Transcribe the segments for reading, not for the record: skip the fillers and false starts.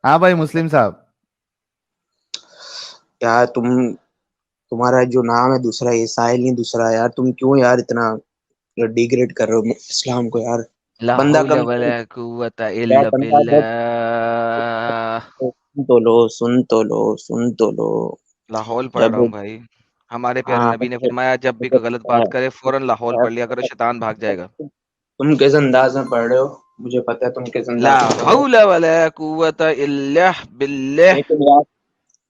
हाँ भाई मुस्लिम साहब। यार तुम्हारा जो नाम है दूसरा, ये साहिल नहीं दूसरा। यार तुम क्यों यार इतना डिग्रेड कर रहे हो इस्लाम को यार। ला बंदा हौला कम वला से कुव्वता यार इल्ला बंदा बस बिल्लाह। सुन तो लो, सुन तो लो, सुन तो लो। लाहौल पढ़ जब रहा हूँ भाई। हमारे प्यारे हाँ नबी ने मुझे फरमाया जब भी मुझे कोई गलत पता बात है, करे फौरन लाहौल यार पढ़ लिया करो, शैतान भाग जाएगा। तुम किस अंदाज में पढ़ रहे हो, मुझे पता है तुम किस ला अंदाज में पढ़ रहे हो। हौला वला कुव्वता इल्ला बिल्लाह। लेकिन यार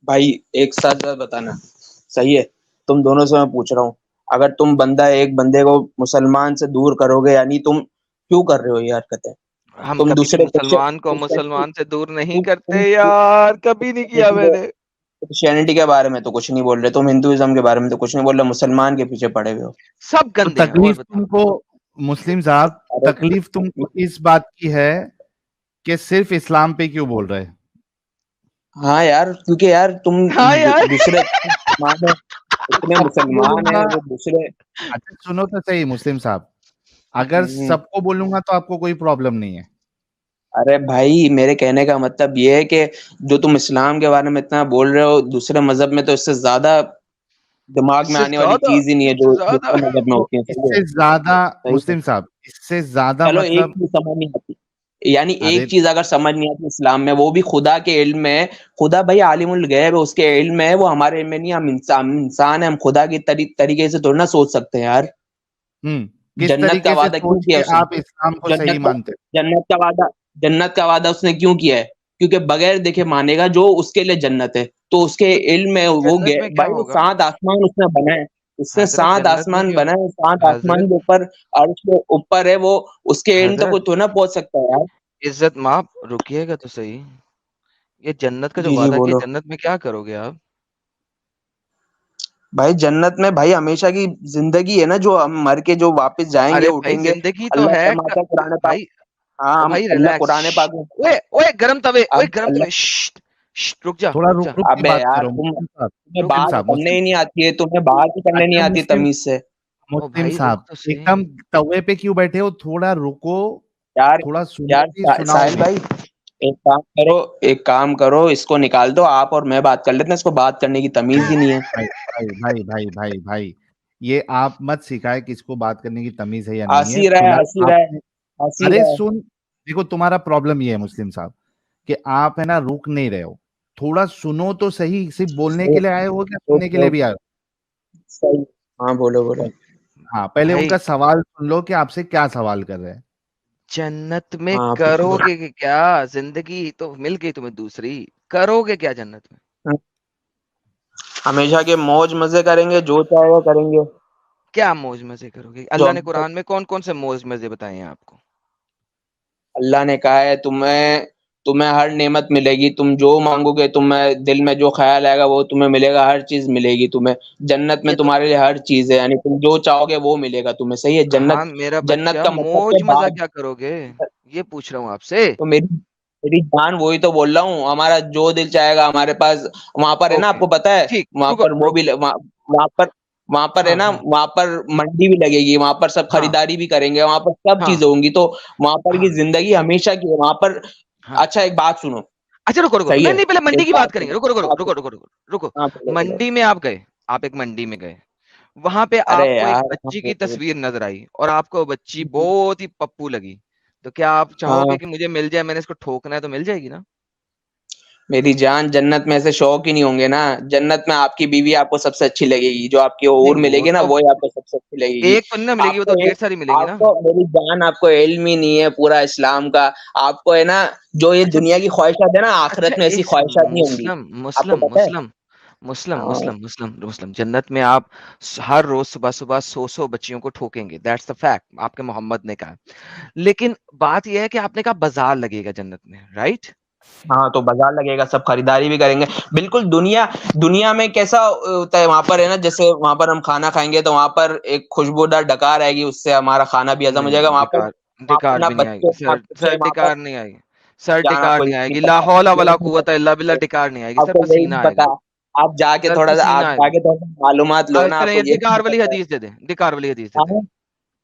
भाई, एक साथ बात बताना सही है। तुम दोनों से मैं पूछ रहा हूँ, अगर तुम एक बंदे को मुसलमान से दूर करोगे, यानी तुम क्यों कर रहे हो ये हरकतें? हम तुम कभी भी दूसरे मुसलमान को क्रिश्चियनिटी मुसलमान से दूर नहीं तुम करते यार, कभी नहीं किया मैंने। क्रिश्चियनिटी के बारे में तो कुछ नहीं बोल रहे, तुम हिंदुइज्म के बारे में तो कुछ नहीं बोल रहे, मुसलमान के पीछे पड़े हुए हो। सब तो गंदे हैं, और तकलीफ बताओ। तुमको, मुस्लिम साहब, अरे तकलीफ तुमको इस बात की है कि सिर्फ इस्लाम पे क्यों बोल रहे हैं? हाँ यार, क्योंकि यार तुम हाँ यार। दूसरे मुसलमान है, इतने सबको मुसलमान बोलूंगा। है वो दूसरे। अच्छा सुनो तो सही मुस्लिम साहब, अगर हम्म, सबको बोलूंगा तो आपको कोई प्रॉब्लम नहीं है। अरे भाई, मेरे कहने का मतलब ये है कि जो तुम इस्लाम के बारे में इतना बोल रहे हो, दूसरे मजहब में तो इससे ज्यादा दिमाग में इससे आने वाली ज्यादा, चीज ही नहीं है जो इससे ज्यादा। दूसरे मजहब में तो होती है। सही है, इससे ज्यादा, सही है। मुस्लिम साहब, इससे ज्यादा चलो एक मतलब, चीज समझ नहीं आती, यानी अरे एक चीज अगर समझ नहीं आती इस्लाम में, वो भी खुदा के इल्म में है। खुदा भाई आलिमुल गैब है, उसके इल्म में है, वो हमारे इल्म में नहीं है। हम इंसान है, हम खुदा के तरीके से थोड़ी ना सोच सकते हैं यार। किस जन्नत का तरीके से वादा क्यों सोच किया के उसने? आप इस्लाम को जन्नत सही का मानते जन्नत का वादा जन्नत का वादा उसने क्यों किया है? क्योंकि बगैर देखे मानेगा जो, उसके लिए जन्नत है। तो उसके इल्म में जन्नत में क्या भाई वो होगा? 7 आसमान उसने बनाए, उसने हजरत 7 आसमान बनाए, 7 आसमान हजरत के ऊपर, अर्श के ऊपर है वो। उसके इल्म तक हजरत कोई तो ना पहुंच सकता है यार। इज्जत माप, रुकिएगा तो सही। ये जन्नत का जो जी जी वादा किया, बोलो। जन्नत में क्या करोगे आप? भाई जन्नत में भाई हमेशा की जिंदगी है ना, जो हम मर के जो वापस जाएंगे अरे भाई उठेंगे। जिंदगी तो अल्लाह है फरमाता है कुरान पाक। भाई। हाँ, ओ हम भाई अल्लाह रिलैक्स। कुरान पाक में। ओए ओए गरम तवे, ओए अब गरम अल्लाह, तवे, श्श्ट, श्श्ट, रुक जा, थोड़ा रुक रुक जा, रुक के अबे बात यार करो तुम, मुस्लिम साहब। तुम्हें मुस्लिम बात साहब, करने मुस्लिम ही नहीं साहब। आती है, तुम्हें बात ही करने नहीं अच्छा आती मुस्लिम, तमीज से। ओ मुस्लिम भाई रुक साहब, तो सही। एकदम तवे पे क्यों बैठे हो? थोड़ा रुको, यार थोड़ा सुनो यार भी, सुनाओ साहिल भी। भाई, एक काम करो, एक काम करो, इसको निकाल दो, आप और मैं बात कर लेते हैं। इसको बात करने की तमीज ही नहीं है। भाई भाई भाई भाई भाई भाई, ये आप मत सिखाए किसको बात करने की तमीज है या नहीं है। हंसी रहा है, फिलहाल हंसी रहा है, आपने, हंसी अरे रहा है। सुन, देखो तुम्हारा प्रॉब्लम ये है मुस्लिम साहब कि आप है ना रुक नहीं रहे हो। थोड़ा सुनो तो सही, सिर्फ बोलने के लिए आए हो क्या सुनने के ओके लिए भी ओके, आए सही। हाँ बोलो बोलो। हो? हाँ, पहले भाई उनका सवाल सुन लो कि आपसे क्या सवाल कर रहे हैं। जन्नत में हाँ पूछो। करोगे क्या? जिंदगी तो मिल गई तुम्हें दूसरी, करोगे क्या जन्नत में? हमेशा के मौज मजे करेंगे, जो चाहेगा करेंगे। क्या मौज मजे करोगे? जो अल्लाह ने अभी तक कुरान में कौन कौन से मौज मजे बताए हैं आपको? अल्लाह ने कहा है, तुम्हें तुम्हें हर नेमत मिलेगी, तुम जो मांगोगे, तुम्हें दिल में जो ख्याल आएगा वो तुम्हें मिलेगा, हर चीज मिलेगी तुम्हें। जन्नत में ये तो, तुम्हारे लिए हर चीज है, यानी तुम जो चाहोगे वो मिलेगा तुम्हें। सही है। हाँ जन्नत मेरा जन्नत बच्चा, का मतलब मौज है मजा बाग। क्या करोगे? ये पूछ रहा हूँ आपसे। तो मेरी जान, वही तो बोल रहा हूँ, हमारा जो दिल चाहेगा हमारे पास। वहां पर है ना, ओके, आपको पता है, ठीक, वहां रुको पर वो रुक। भी वहां पर है हाँ ना, हाँ वहां पर मंडी भी लगेगी, वहां पर सब हाँ खरीदारी भी करेंगे, वहां पर सब हाँ चीजें होंगी। तो वहां पर की हाँ जिंदगी हमेशा की है वहां पर। हाँ। अच्छा एक बात सुनो। अच्छा रुको रुको, सही नहीं है, नहीं, पहले मंडी एक की बात बात करेंगे। सुनो। रुको रुको हाँ रुको रुको रुको रुको। हाँ, बोलो बोलो। मंडी में आप गए, आप एक मंडी में गए, वहां पे अरे आपको एक यार हाँ बच्ची की तस्वीर नजर आई और आपको वो बच्ची बहुत ही पप्पू लगी, तो क्या आप चाहोगे हाँ, कि मुझे मिल जाए, मैंने इसको ठोकना है तो मिल जाएगी ना? मेरी जान, जन्नत में ऐसे शौक ही नहीं होंगे ना। जन्नत में आपकी बीवी आपको सबसे अच्छी लगेगी, जो आपकी नहीं हूर वो मिलेगी ना, तो वही आपको सबसे अच्छी लगेगी। एक तो नहीं ना मिलेगी, वो तो आपको ढेर एक सारी मिलेंगी ना। आपको मेरी जान, आपको इल्म ही नहीं है पूरा इस्लाम का। आपको है ना, जो ये अच्छा, दुनिया की ख्वाहिशात है ना, अच्छा आखिरत में ऐसी एक ख्वाहिशात नहीं होंगी। मुस्लिम आपको मुस्लिम पता है? मुस्लिम मुस्लिम हाँ, मुस्लिम मुस्लिम मुस्लिम जन्नत में आप हर रोज सुबह सुबह 100 बच्चियों को ठोकेंगे, दैट्स द फैक्ट, आपके मोहम्मद ने कहा। लेकिन बात यह है कि आपने कहा बाजार लगेगा जन्नत में, राइट? हाँ, तो बाजार लगेगा, सब खरीदारी भी करेंगे। बिल्कुल। दुनिया दुनिया में कैसा होता है वहां पर, है ना, जैसे वहां पर हम खाना खाएंगे तो वहां पर एक खुशबूदार डकार आएगी, उससे हमारा खाना भी हजम हो नहीं जाएगा। नहीं, डिकार, वहां पर डिकार ना भी नहीं बच्चे आएगी ना सर, कुछ है सर वहां पर। डिकार नहीं आएगी। सर जान डिकार आपको नहीं ये नहीं आएगी, ला पता, हौला ये वला नहीं कुव्वता पता, इल्ला बिल्ला, डिकार नहीं आएगी, सर आपको यही पसीना नहीं आएगा। पता। आप जाके सर थोड़ा सा, पसीना आप आएगा। जाके थोड़ा सा मालूमात लो ना, चलें आपको ये ये नहीं डिकार वाली पता है। हदीस दे दे, डिकार वाली हदीस दे दे, हाँ,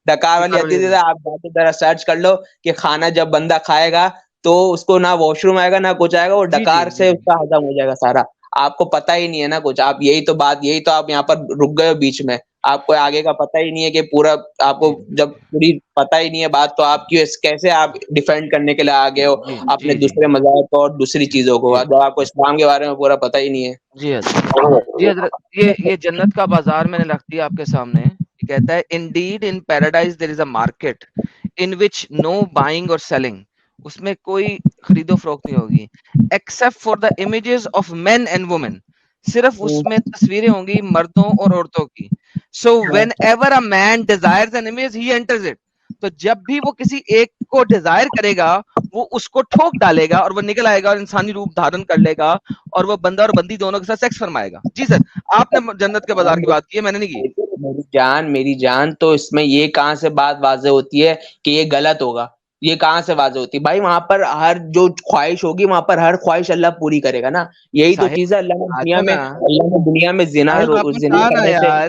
डकार वाली डिकार वाली हदीस है, हदीस। आप जाके जरा सर्च कर लो कि खाना जब बंदा खाएगा तो उसको ना वॉशरूम आएगा ना कुछ आएगा, वो जी, डकार जी, से जी। उसका हजम हो जाएगा सारा। आपको पता ही नहीं है ना कुछ, आप यही तो आप यहाँ पर रुक गए हो बीच में। आपको आगे का पता ही नहीं है कि पूरा आपको जी, जब पूरी पता ही नहीं है बात, तो आप कैसे आप डिफेंड करने के लिए आ गए हो जी, अपने जी, जी। दूसरे मज़ाहब को और दूसरी चीज़ों को, जी, जब आपको इस्लाम के बारे में पूरा पता ही नहीं है। जी हज़रत। जी हज़रत, ये जन्नत का बाज़ार मैंने रख दिया आपके सामने। ये कहता है indeed in paradise there is a market in which no buying or selling. उसमें कोई खरीदो-फरोख्त नहीं होगी। Except for the images of men and women. सिर्फ़ हुँ, उसमें तस्वीरें होंगी मर्दों और औरतों की। सो हाँ, whenever a man desires an image he enters it. तो जब भी वो किसी एक को डिज़ायर करेगा, वो उसको ठोक डालेगा और वो निकल आएगा और इंसानी रूप धारण कर लेगा और वो बंदा और बंदी दोनों के साथ सेक्स फरमाएगा। जी सर, आपने जन्नत के बाज़ार की बात की है, मैंने नहीं की। मेरी जान, तो इसमें ये कहाँ से बात वाज़ेह होती है कि ये गलत होगा? ये कहाँ से वाज़ेह होती है? भाई वहाँ पर हर जो ख़्वाहिश होगी, वहाँ पर हर ख़्वाहिश अल्लाह पूरी करेगा ना। यही तो साहिल, चीज़ है, आ जाओ ना। अल्लाह ने दुनिया में साहिल वापस आ ना यार। हाँ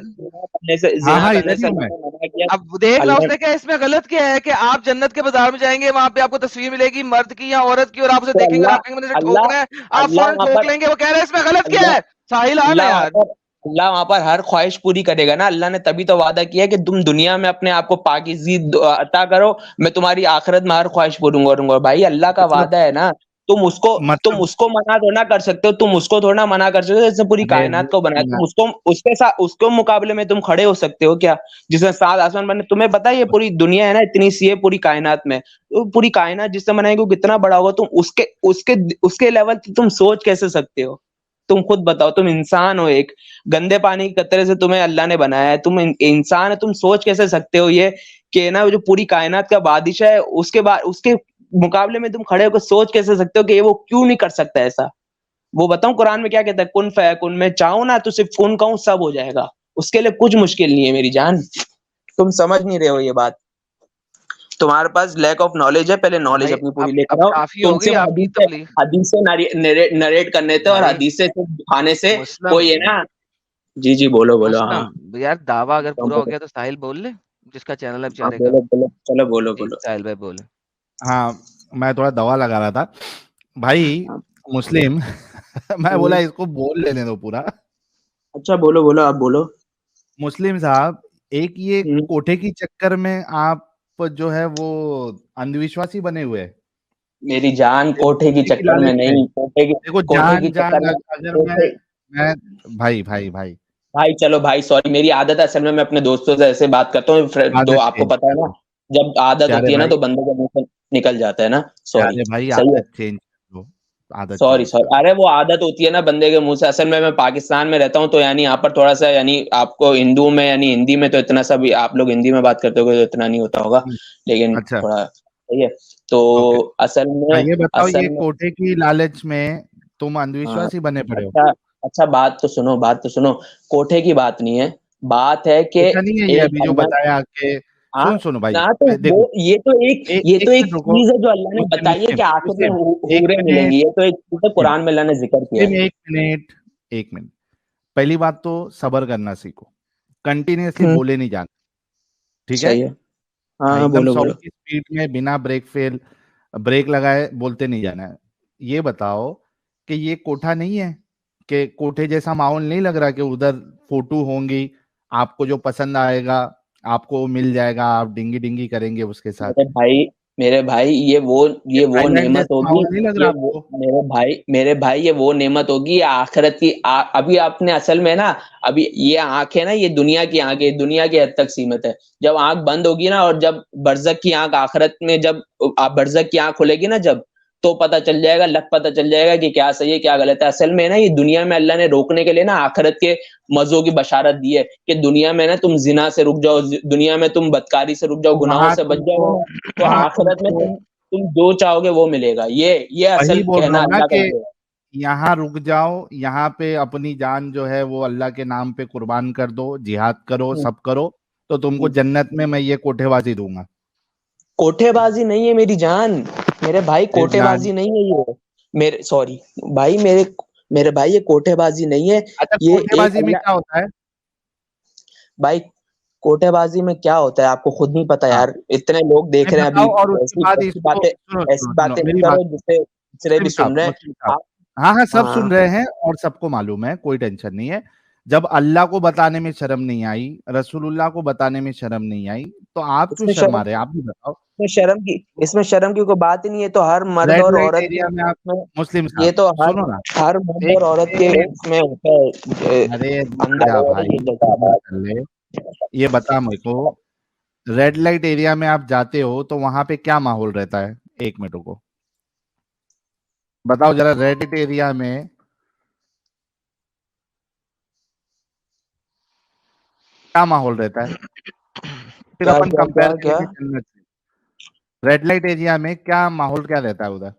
ज़िना हाँ, करने इधर ही से हूँ अल्लाह मैं। ने मना किया। अब देख लो अल्लाह उसने क्या इसमें गलत क्या है कि आप जन्नत के बाज़ार में जाएँगे, वहाँ पे आपको तस्वीर मिलेगी मर्द की या औरत की और आप उसे तो देखेंगे और अल्लाह आप कहेंगे मुझे अल्लाह ठोकना है, आप अल्लाह फ़ौरन वहाँ ठोक पर लेंगे। वो कह रहा है इसमें गलत क्या अल्लाह है? साहिल आ ना अल्लाह वहाँ यार। पर अल्लाह वहाँ पर हर ख्वाहिश पूरी करेगा ना। अल्लाह ने तभी तो वादा किया है कि तुम दुनिया में अपने आप को पाकीज़ी अता करो, मैं तुम्हारी आखिरत में हर ख्वाहिश पूरी करूँगा। भाई अल्लाह का मतलब वादा है ना, तुम मतलब उसको मना थोड़ी ना कर सकते हो, तुम उसको थोड़ा ना मना कर सकते हो जिसने पूरी अरे कायनात को बनाया। मैं तुम उसको उसके साथ उसके मुकाबले में तुम खड़े हो सकते हो क्या? जिसने 7 आसमान बने, तुम्हें पता है ये पूरी दुनिया है ना इतनी सी है पूरी कायनात में। तो पूरी कायनात जिसने बनाई वो कितना बड़ा होगा, तुम उसके उसके उसके लेवल पे तुम सोच कैसे सकते हो? तुम खुद बताओ, तुम इंसान हो एक, गंदे पानी के कतरे से तुम्हें अल्लाह ने बनाया है, तुम इंसान है, तुम सोच कैसे सकते हो ये कि ना जो पूरी कायनात का बादशाह है उसके बाद उसके मुकाबले में तुम खड़े होकर सोच कैसे सकते हो कि ये वो क्यों नहीं कर सकता ऐसा? वो बताऊँ कुरान में क्या कहता है? कुन फयकुन, मैं चाहूँ ना तो सिर्फ कुन कहूँ सब हो जाएगा। उसके लिए कुछ मुश्किल नहीं है मेरी जान। तुम समझ नहीं रहे हो ये बात। तुम्हारे पास लैक ऑफ नॉलेज है, पहले नॉलेज भाई अपनी पूरी अब लेकर आओ। काफ़ी हो तुम गई सिर्फ आपकी तबलीग। हदीसें नरेट करने थे, और भाई हदीसें सिर्फ दिखाने से मुस्लिम कोई है ना। जी, जी, बोलो, बोलो। हाँ, मुस्लिम यार दावा अगर हाँ, पूरा हो बोलो। गया तो साहिल बोल ले, जिसका चैनल है हाँ, बेचारे का। बोलो, बोलो। चलो बोलो, जी, बोलो। साहिल भाई बोले। हाँ, मैं थोड़ा दवा लगा रहा था भाई। हाँ, मुस्लिम मैं बोला हुँ। इसको बोल लेने दो पूरा। अच्छा, बोलो, बोलो, आप बोलो। मुस्लिम साहब, एक ये हुँ। कोठे की चक्कर में आप जो है वो अंधविश्वासी बने हुए हैं। मेरी जान, ये कोठे की कोठे की चक्कर में लालच में, नहीं, देखो कोठे की जान जान चक्कर में अगर कोठे मैं भाई भाई चलो भाई, सॉरी, मेरी आदत है असल में, मैं अपने दोस्तों से ऐसे बात करता हूँ, तो आदत आपको चेंज पता है कर ना, लो जब आदत प्यारे होती है ना भाई। तो बंदे के मुँह से निकल जाता है ना, सॉरी, प्यारे भाई, सही है? आदत चेंज कर लो, आदत सॉरी, चेंज सॉरी, कर लो। अरे वो आदत होती है ना बंदे के मुँह से। असल में मैं पाकिस्तान में रहता हूँ, तो यानी यहाँ पर थोड़ा-सा, यानी आपको हिंदू में यानी हिंदी में तो इतना सा भी, आप लोग हिंदी में बात करते होगे तो इतना नहीं होता होगा, हम्म, लेकिन अच्छा, थोड़ा सही है। तो ओके। हाँ, ये बताओ, असल ये में कोठे की लालच में तुम हाँ, अंधविश्वासी बने पड़े हो। अच्छा, अच्छा, बात तो सुनो, कोठे की बात नहीं है, बात है कि कोठा नहीं है ये एक अभी जो अल्लाह। बताया कि हाँ, सुनो भाई, ना तो वो, देखो, ये एक तो एक मिनट रुको। चीज़ है जो अल्लाह ने मुस्लिम बताई है मुस्लिम कि आखिर में मुस्लिम एक हूरें मिनट मिलेंगी, ये तो एक चीज़ है, मुस्लिम कुरान में अल्लाह ने ज़िक्र किया है। मुस्लिम एक मिनट, एक मिनट। पहली बात तो सब्र करना सीखो, कंटिन्यूअसली हुँ, बोले नहीं जाना, ठीक है? सही है। हाँ, हाँ, हाँ, एकदम बोलो, 100 बोलो। की स्पीड में बिना ब्रेक लगाए बोलते नहीं जाना है। ये बताओ कि ये कोठा नहीं है, कि कोठे जैसा माहौल नहीं लग रहा कि उधर फोटो होंगी, आपको जो पसंद आएगा आपको मिल जाएगा, आप डिंगी-डिंगी करेंगे उसके साथ। मेरे भाई ये ये वो थाईलैंड नेमत जैसा होगी, माहौल नहीं लग रहा ये वो आपको? मेरे भाई ये वो नेमत होगी, ये आखिरत की अभी आपने असल में ना, अभी ये आँख है ना, ये दुनिया की आँखें, दुनिया की हद तक सीमित है। जब आँख बंद होगी ना, और जब बरज़ख की आँख आखिरत में, जब बरज़ख की आँख खुलेगी ना जब, तो पता चल जाएगा, पता चल जाएगा कि क्या सही है, क्या गलत है। असल में ना ये दुनिया में अल्लाह ने रोकने के लिए ना आखिरत के मज़ों की बशारत दी है कि दुनिया में ना तुम ज़िना से रुक जाओ, दुनिया में तुम बदकारी से रुक जाओ, तो गुनाहों से बच जाओगे ना, तो वहाँ आखिरत में तुमको तुम जो चाहोगे वो मिलेगा। ये वही असल बोल रहा कहना हूँ ना अल्लाह का कि ये है। यहाँ रुक जाओ, यहाँ पे अपनी जान जो है वो अल्लाह के नाम पे कुर्बान कर दो, जिहाद करो, हुँ, सब करो, तो तुमको हुँ। जन्नत में मैं ये कोठेबाजी दूंगा। कोठेबाज़ी नहीं है मेरी जान, मेरे भाई, फिर जान, कोठेबाज़ी नहीं है ये। मेरे सॉरी भाई, मेरे भाई, ये कोठेबाज़ी नहीं है, अच्छा ये एक कोठेबाजी में अल्लाह। क्या होता है? भाई कोटेबाजी में क्या होता है आपको खुद नहीं पता हाँ यार, इतने लोग देख नहीं रहे हैं अभी। बताओ, और उसके ऐसी बाद ऐसी इसको बातें सुनो ऐसी सुनो सुनो बातें नहीं मेरी बात, करो जिससे दूसरे भी सुन रहे हैं मुस्लिम साहब, आप। हाँ हाँ सब सुन हाँ रहे हैं और सबको मालूम है, कोई टेंशन नहीं है। जब अल्लाह को बताने में शर्म नहीं आई, रसूलुल्लाह को बताने में शर्म नहीं आई, तो आप क्यों इसमें शर्मा शर्म रहे हैं? आप भी बताओ। इसमें शर्म की कोई बात ही नहीं है, तो हर मर्द रेड और लाइट औरत के एरिया में आप, इसमें, मुस्लिम ये साहब तो सुनो ना, हर मर्द एक और औरत एक के मिनट, इसमें होता है अरे रुक अंदर जा होता भाई, है। सब्र कर ले। ये बता मेरे को, रेड लाइट एरिया में आप जाते हो तो वहां पे क्या माहौल रहता है? एक मिनट को बताओ जरा, रेड लाइट एरिया में क्या माहौल रहता है? फिर क्या अपन क्या क्या कंपेयर क्या करेंगे जन्नत से। रेड लाइट एरिया में क्या माहौल क्या रहता है उधर?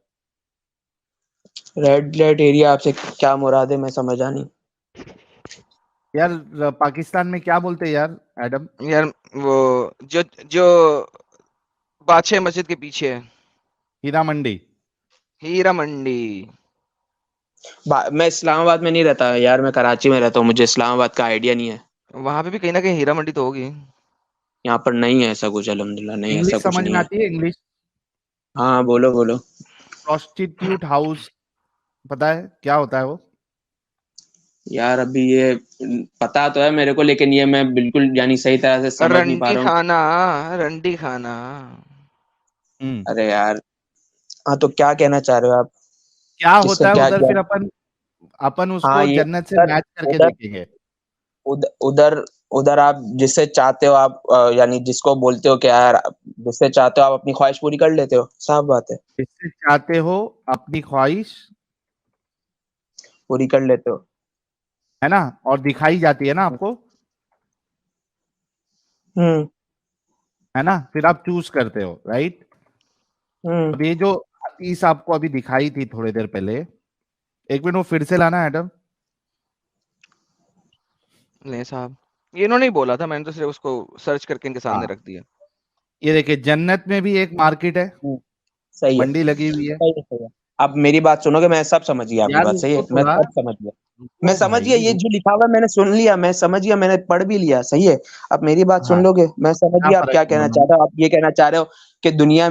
रेड लाइट एरिया आपसे क्या मुराद है, मैं समझा नहीं। यार पाकिस्तान में क्या बोलते हैं यार एडम? यार वो जो जो बादशाह मस्जिद के पीछे है, हीरा मंडी। हीरा मंडी। मैं इस्लामाबाद में नहीं रहता यार, मैं कराची में रहता हूँ, मुझे इस्लामाबाद का आइडिया नहीं है। वहां पे भी कहीं ना कहीं हीरा मंडी तो होगी। यहाँ पर नहीं है ऐसा कुछ, अल्हम्दुलिल्लाह नहीं, ऐसा इंग्लिश कुछ समझ नहीं में है। आती है? इंग्लिश हाँ बोलो बोलो। प्रोस्टिट्यूट हाउस पता है क्या होता है वो? यार अभी ये पता तो है मेरे को, लेकिन ये मैं बिल्कुल यानी सही तरह से समझ नहीं पा रंडी रहा हूँ। खाना, रंडी खाना। हम्म। अरे यार, हाँ तो क्या कहना चाह रहे हो आप? क्या किसका होता है क्या उधर, क्या? फिर अपन अपन हाँ उसको ये जन्नत से उधर मैच करके उधर देखेंगे। उधर उधर आप जिससे चाहते हो आप यानी जिसको बोलते हो कि यार जिससे चाहते हो आप अपनी ख्वाहिश पूरी कर लेते हो, साफ बात है। जिससे चाहते हो अपनी ख्वाहिश, पूरी कर लेते हो। है ना, और दिखाई जाती है ना आपको, हम्म है ना, फिर आप चूज करते हो, राइट? हम्म अब ये जो हदीस आपको अभी दिखाई थी थोड़ी देर पहले, एक मिनट वो फिर से लाना एडम। नहीं साहब, ये इन्होंने ही बोला था, मैंने तो सिर्फ उसको सर्च करके इनके सामने हाँ, रख दिया। ये देखिए, जन्नत में भी एक मार्केट है, हम्म, सही है मंडी लगी हुई है। सही है सही है। आप मेरी बात सुनोगे, मैं सब समझ गया आपकी यार बात, सही रुको है, मैं थोड़ा, सब समझ गया। मैं रुको समझ गया, भाई ये रुको। जो लिखा हुआ है मैंने सुन लिया, मैं समझ गया, मैंने पढ़ भी लिया, सही है। आप मेरी बात सुन हाँ, लोगे, मैं समझ क्या गया आप फर्क क्या है कहना दोनों चाह में? रहे हो। आप ये कहना चाह रहे हो कि दुनिया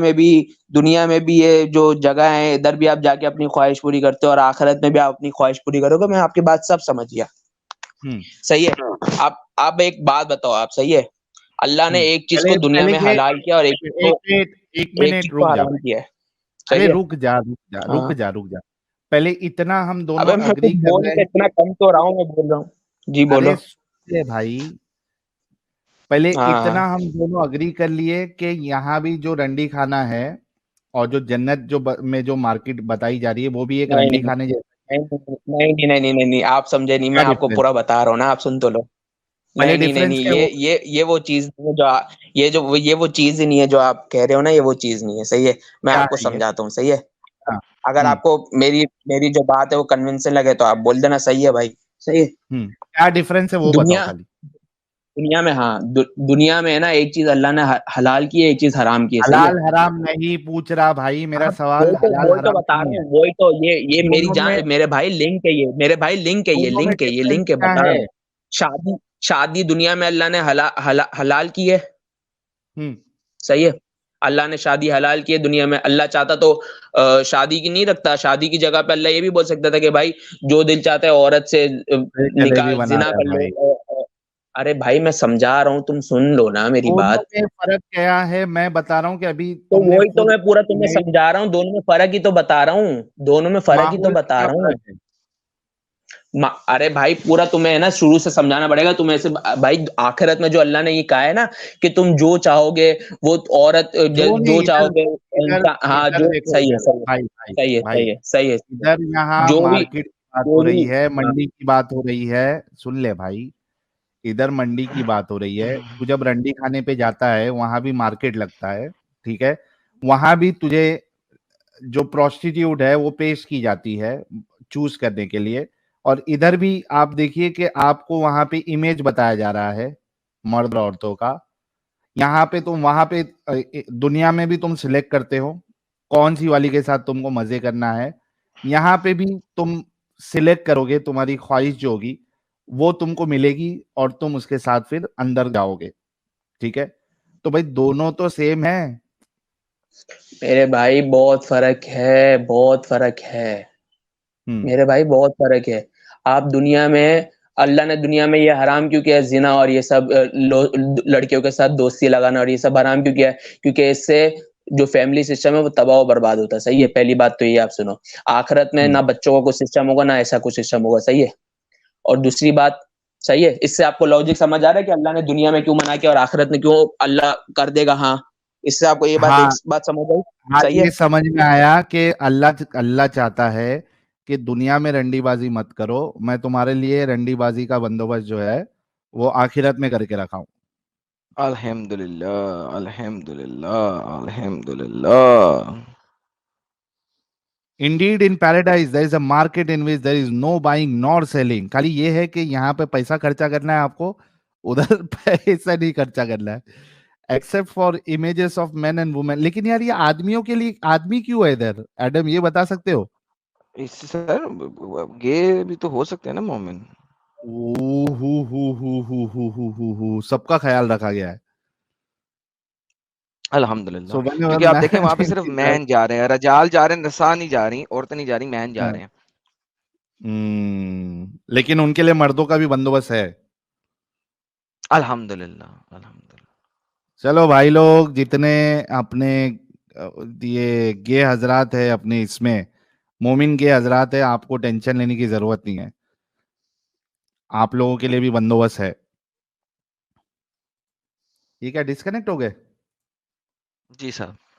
में भी ये जो जगह है, इधर भी आप जाके अपनी ख्वाहिश पूरी करते हो और आखिरत में भी आप अपनी ख्वाहिश पूरी करोगे। मैं आपकी बात सब समझ गया, हम्म सही है। आप एक बात बताओ, आप सही है, अल्लाह ने एक चीज को पहले दुनिया पहले में ये हलाल किया और एक चीज को एक मिनट, एक मिनट रुक जा हराम भाई। किया है, सही अरे है। रुक जा रुक जा रुक हाँ, जा रुक जा। पहले इतना हम दोनों अबे मैं कुछ अग्री कर बोल रहे के हैं इतना कि, कम तो रहा हूँ, मैं बोल रहा हूँ। जी अरे बोलो। सुन ले भाई, पहले हाँ इतना हाँ। हम दोनों अग्री कर लिए कि यहाँ भी जो रंडी खाना है और जो जन्नत में जो मार्केट बताई जा रही है वो भी एक नहीं रंडी नहीं खाने जैसा। नहीं नहीं नहीं नहीं नहीं नहीं नहीं, आप समझे नहीं, मैं क्या आपको डिफरेंस? पूरा बता रहा हूँ ना, आप सुन तो लो। पहले नहीं नहीं नहीं डिफरेंस नहीं, क्या वो? ये वो चीज नहीं है जो ये वो चीज ही नहीं है जो आप कह रहे हो ना, ये वो चीज नहीं है, सही है। मैं क्या आपको है ये? समझाता हूँ, सही है। हाँ। अगर हम्म आपको मेरी मेरी जो बात है वो कन्विंसिंग लगे तो आप बोल देना, सही है भाई, सही है। क्या डिफरेंस है वो बताओ दुनिया खाली। दुनिया में, हाँ दुनिया में है ना, एक चीज अल्लाह ने हलाल की है, एक चीज हराम की है, सही है। हलाल हराम नहीं पूछ रहा भाई, मेरा आप सवाल हलाल वही तो हराम बता नहीं रहा है। हूँ, वही तो ये मेरी दोनों में, जान, मेरे भाई लिंक है, ये मेरे भाई लिंक है, ये दोनों में लिंक है, ये डिफरेंस लिंक है, क्या बता है? रहा हूँ। शादी शादी दुनिया में अल्लाह ने हलाल की है, हम्म सही है। अल्लाह ने शादी हलाल की है दुनिया में। अल्लाह चाहता तो शादी की नहीं रखता, शादी की जगह पे अल्लाह ये भी बोल सकता था कि भाई जो दिल चाहता है औरत से फिर निकाह जलेबी बना जिना रहा है कर लो। भाई। अरे भाई मैं समझा रहा हूँ, तुम सुन लो ना मेरी दोनों बात। में फर्क क्या है मैं बता रहा हूँ कि अभी तो तुमने वही तो खुद मैं पूरा तुम्हें इमेज, समझा रहा हूँ, दोनों में फर्क ही तो बता रहा हूँ, दोनों में फर्क ही तो माहौल में बता क्या रहा हूँ। फर्क है? अरे भाई पूरा तुम्हें है ना शुरू से समझाना पड़ेगा तुम्हें से। भाई आखिरत में जो अल्लाह ने ये कहा है ना कि तुम जो चाहोगे वो औरत जो जो नहीं, इधर चाहोगे इधर इंसान, हाँ इधर जो देखो, सही है इधर सही है भाई भाई सही है भाई, सही है सही है सही है। इधर यहाँ जो भी मार्केट की बात हो जो भी रही है, हाँ, मंडी की बात हो रही है। सुन ले भाई, इधर मंडी की बात हो रही है। तू जब रंडी खाने पे जाता है वहां भी मार्केट लगता है, ठीक है? वहां भी तुझे जो प्रोस्टिट्यूट है वो पेश की जाती है चूज करने के लिए। और इधर भी आप देखिए कि आपको वहां पे इमेज बताया जा रहा है मर्द और औरतों का। यहाँ पे तुम, वहां पे दुनिया में भी तुम सिलेक्ट करते हो कौन सी वाली के साथ तुमको मजे करना है। यहाँ पे भी तुम सिलेक्ट करोगे, तुम्हारी ख्वाहिश जो होगी वो तुमको मिलेगी और तुम उसके साथ फिर अंदर जाओगे। ठीक है, तो भाई दोनों तो सेम है। मेरे भाई बहुत फर्क है, बहुत फर्क है मेरे भाई, बहुत फर्क है। आप दुनिया में, अल्लाह ने दुनिया में ये हराम क्यों किया है, जिना और ये सब लड़कियों के साथ दोस्ती लगाना और ये सब हराम क्यों किया है? क्योंकि इससे जो फैमिली सिस्टम है वो तबाह और बर्बाद होता है। सही है, पहली बात तो ये आप सुनो। आखिरत में ना बच्चों का कुछ सिस्टम होगा, ना ऐसा कुछ सिस्टम होगा। सही है। और दूसरी बात, सही है, इससे आपको लॉजिक समझ आ रहा है कि अल्लाह ने दुनिया में क्यों मना किया और आखिरत में क्यों अल्लाह कर देगा? हाँ, इससे आपको ये बात, एक हाँ बात समझ आई? हाँ, सही ये है। समझ में आया कि अल्लाह अल्लाह चाहता है कि दुनिया में रंडीबाजी मत करो, मैं तुम्हारे लिए रंडीबाजी का बंदोबस्त जो है वो आखिरत में करके रखा हूं। अल्हम्दुलिल्लाह, अल्हम्दुलिल्लाह, अल्हम्दुलिल्लाह। Indeed in paradise there is a market in which there is no buying nor selling. खाली ये है कि यहाँ पे पैसा खर्चा करना है आपको, उधर पैसा नहीं खर्चा करना है, except for images of men and women. लेकिन यार ये आदमियों के लिए, आदमी क्यों है इधर? एडम ये बता सकते हो? इससे सर गे भी तो हो सकते हैं ना मोमिन। सबका ख्याल रखा गया है। अल्हम्दुलिल्लाह, So whenever क्योंकि आप देखें वहां पे man सिर्फ is right, मैन जा रहे हैं, रजाल जा रहे हैं, नसा नहीं जा रही, औरतें नहीं जा रही, मैन जा रहे हैं। लेकिन उनके लिए मर्दों का भी बंदोबस्त है। अल्हम्दुलिल्लाह, अल्हम्दुलिल्लाह। चलो भाई लोग, जितने अपने ये गे हजरात है अपने इसमें, मोमिन गे हजरात है, आपको टेंशन लेने की जरूरत नहीं है, आप लोगों के लिए भी बंदोबस्त है। ये क्या डिस्कनेक्ट हो गए? जी साहब।